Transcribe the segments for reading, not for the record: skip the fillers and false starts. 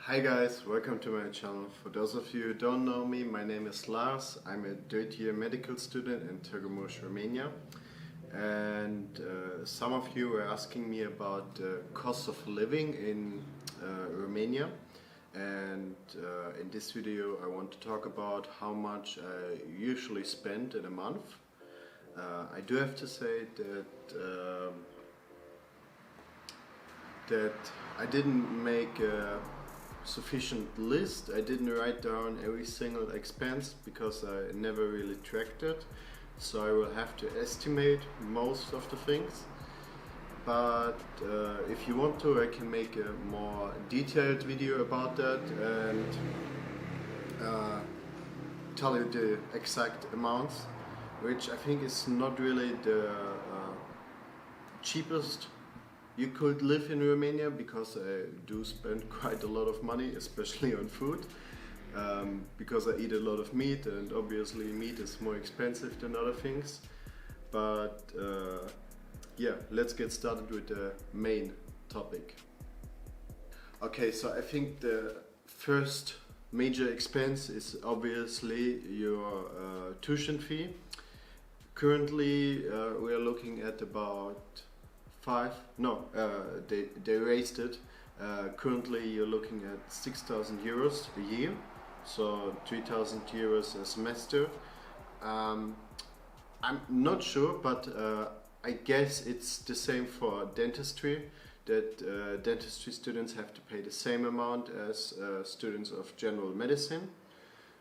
Hi guys, welcome to my channel. For those of you who don't know me, my name is Lars. I'm a third-year medical student in Târgu, Romania. And some of you were asking me about the cost of living in Romania. And in this video I want to talk about how much I usually spend in a month. I do have to say that I didn't make a sufficient list. I didn't write down every single expense because I never really tracked it, so I will have to estimate most of the things. But if you want to, I can make a more detailed video about that and tell you the exact amounts, which I think is not really the cheapest you could live in Romania, because I do spend quite a lot of money, especially on food, because I eat a lot of meat, and obviously meat is more expensive than other things. But yeah, let's get started with the main topic. Okay, so I think the first major expense is obviously your tuition fee. Currently we are looking at about they raised it. Currently you're looking at 6,000 euros a year, so 3,000 euros a semester. I'm not sure, but I guess it's the same for dentistry, that dentistry students have to pay the same amount as students of general medicine.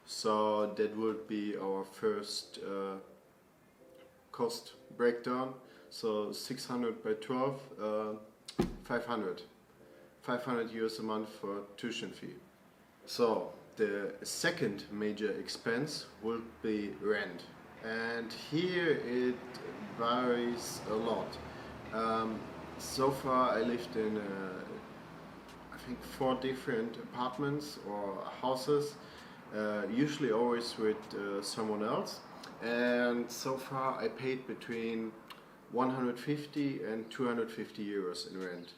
So that would be our first cost breakdown. So 600 by 12, 500 euros a month for tuition fee. So the second major expense will be rent, and here it varies a lot. So far I lived in I think 4 different apartments or houses, usually always with someone else, and so far I paid between 150 and 250 euros in rent.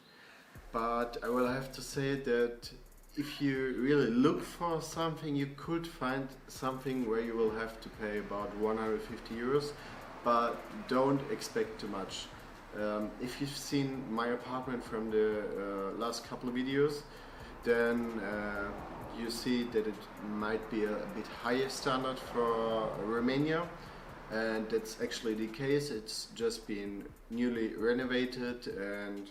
But I will have to say that if you really look for something, you could find something where you will have to pay about 150 euros, but don't expect too much. If you've seen my apartment from the last couple of videos, then you see that it might be a bit higher standard for Romania. And that's actually the case. It's just been newly renovated, and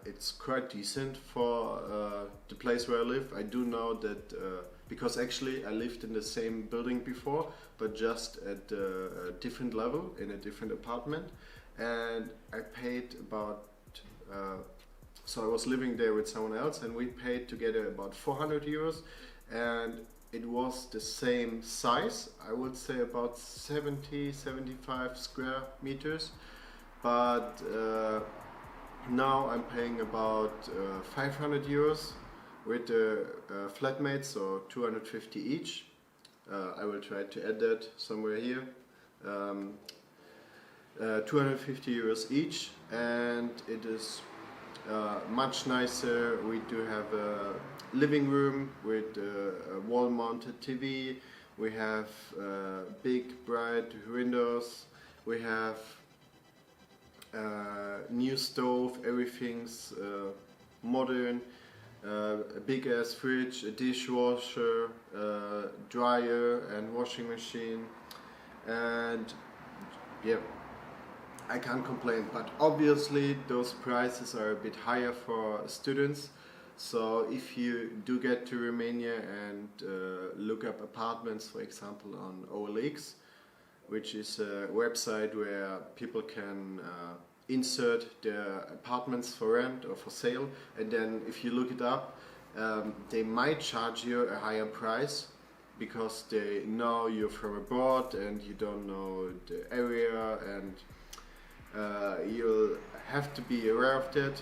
it's quite decent for the place where I live. I do know that because actually I lived in the same building before, but just at a different level in a different apartment, and I paid about so I was living there with someone else, and we paid together about 400 euros, and it was the same size, I would say about 75 square meters, but now I'm paying about 500 euros with the flatmates, so 250 each. I will try to add that somewhere here. 250 euros each, and it is much nicer. We do have a living room with a wall-mounted TV. We have big bright windows. We have new stove. Everything's modern. A big ass fridge, a dishwasher, dryer and washing machine, and yeah, I can't complain. But obviously those prices are a bit higher for students. So if you do get to Romania and look up apartments, for example, on OLX, which is a website where people can insert their apartments for rent or for sale, and then if you look it up, they might charge you a higher price because they know you're from abroad and you don't know the area, and you'll have to be aware of that.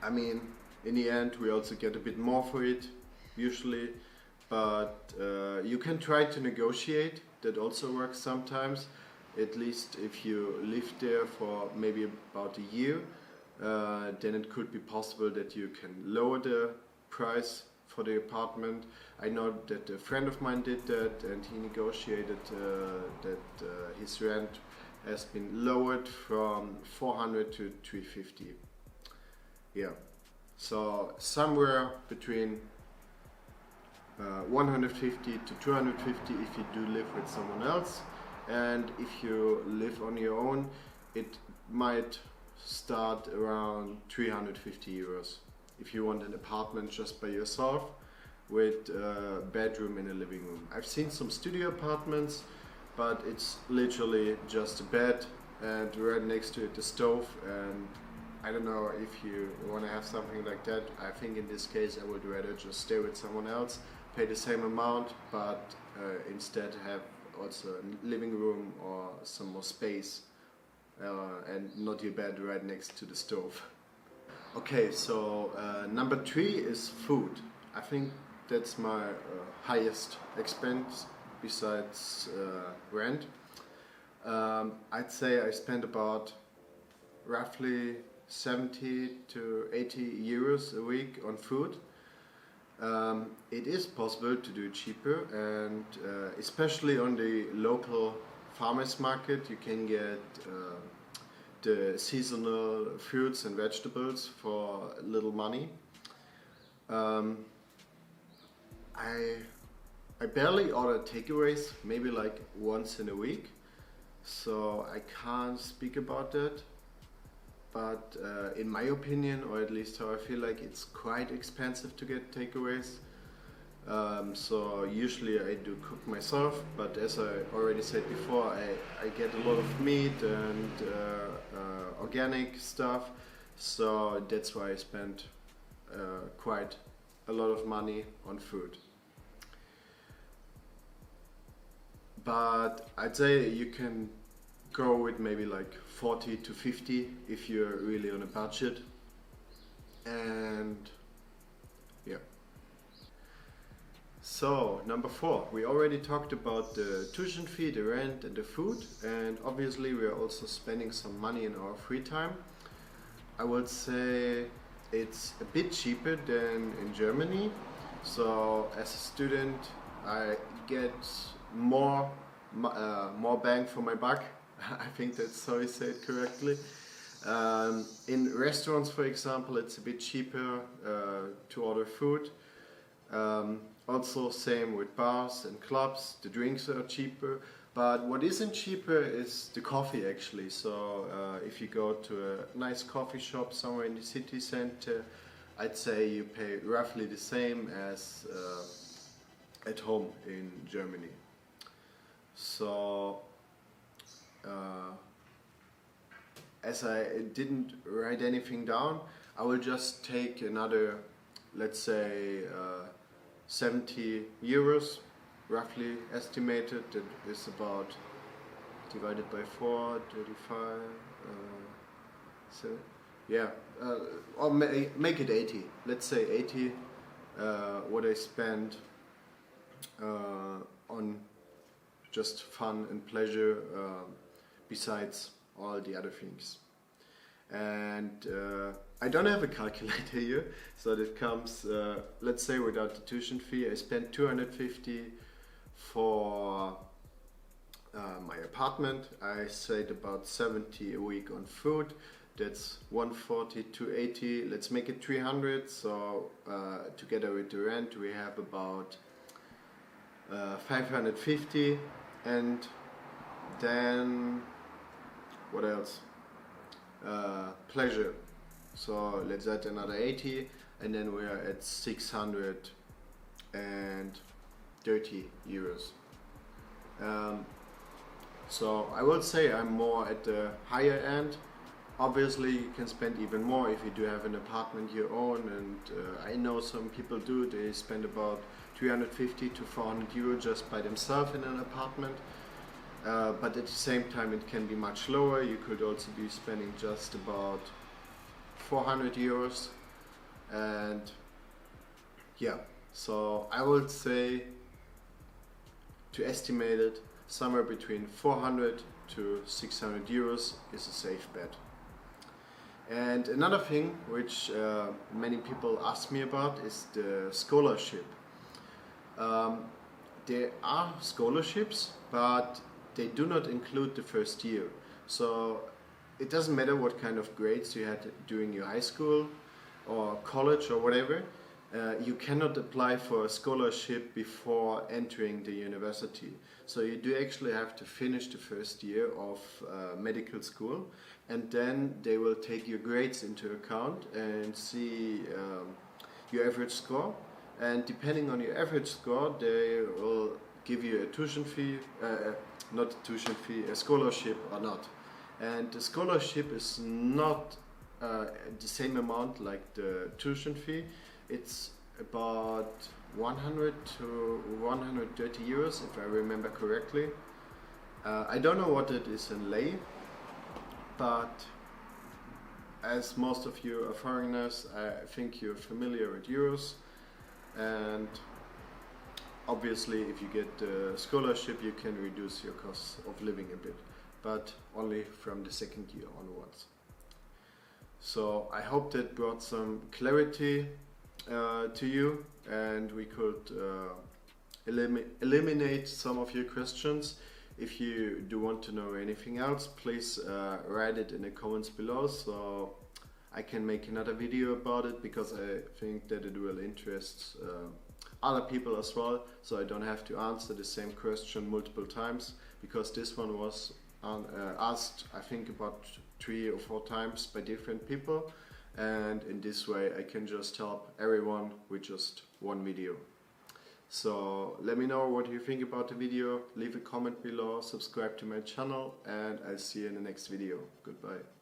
I mean, in the end we also get a bit more for it usually, but you can try to negotiate. That also works sometimes, at least if you live there for maybe about a year. then it could be possible that you can lower the price for the apartment. I know that a friend of mine did that, and he negotiated that his rent has been lowered from 400 to 350. Yeah, so somewhere between 150 to 250 if you do live with someone else, and if you live on your own, it might start around 350 euros if you want an apartment just by yourself with a bedroom and a living room. I've seen some studio apartments, but it's literally just a bed and right next to it a stove, and I don't know if you want to have something like that. I think in this case I would rather just stay with someone else, pay the same amount, but instead have also a living room or some more space, and not your bed right next to the stove. Okay, so number 3 is food. I think that's my highest expense besides rent. I'd say I spend about roughly 70 to 80 euros a week on food. It is possible to do cheaper, and especially on the local farmers market you can get the seasonal fruits and vegetables for little money. I barely order takeaways, maybe like once in a week, so I can't speak about that. But in my opinion, or at least how I feel like, it's quite expensive to get takeaways. So usually I do cook myself, but as I already said before, I get a lot of meat and organic stuff, so that's why I spend quite a lot of money on food. But I'd say you can go with maybe like 40 to 50 if you're really on a budget. And yeah. So number 4, we already talked about the tuition fee, the rent and the food, and obviously we are also spending some money in our free time. I would say it's a bit cheaper than in Germany. So as a student I get more bang for my buck. I think that's how you say it correctly. In restaurants, for example, it's a bit cheaper to order food. Also same with bars and clubs, the drinks are cheaper. But what isn't cheaper is the coffee actually. So if you go to a nice coffee shop somewhere in the city center, I'd say you pay roughly the same as at home in Germany. So as I didn't write anything down, I will just take another, let's say 70 euros, roughly estimated. That is about, divided by 4, 35, so yeah, or make it 80. Let's say 80, what I spend on just fun and pleasure, besides all the other things. And I don't have a calculator here, so that comes, let's say without the tuition fee, I spent 250 for my apartment. I saved about 70 a week on food. That's 140 to 80. Let's make it 300. So together with the rent, we have about 550. And then what else? Pleasure. So let's add another 80, and then we are at 630 euros. So I would say I'm more at the higher end. Obviously you can spend even more if you do have an apartment your own, and I know some people do, they spend about 350 to 400 euro just by themselves in an apartment. But at the same time it can be much lower. You could also be spending just about 400 euros, and yeah, so I would say, to estimate it, somewhere between 400 to 600 euros is a safe bet. And another thing which many people ask me about is the scholarship. There are scholarships, but they do not include the first year. So it doesn't matter what kind of grades you had during your high school or college or whatever. You cannot apply for a scholarship before entering the university. So you do actually have to finish the first year of medical school, and then they will take your grades into account and see your average score. And depending on your average score, they will give you a tuition fee, not a tuition fee, a scholarship or not. And the scholarship is not the same amount like the tuition fee. It's about 100 to 130 euros, if I remember correctly. I don't know what it is in lei, but as most of you are foreigners, I think you're familiar with euros. And obviously, if you get the scholarship, you can reduce your costs of living a bit, but only from the second year onwards. So I hope that brought some clarity to you, and we could eliminate some of your questions. If you do want to know anything else, please write it in the comments below, so I can make another video about it, because I think that it will interest other people as well, so I don't have to answer the same question multiple times, because this one was asked, I think, about 3 or 4 times by different people, and in this way I can just help everyone with just one video. So let me know what you think about the video, leave a comment below, subscribe to my channel, and I'll see you in the next video. Goodbye.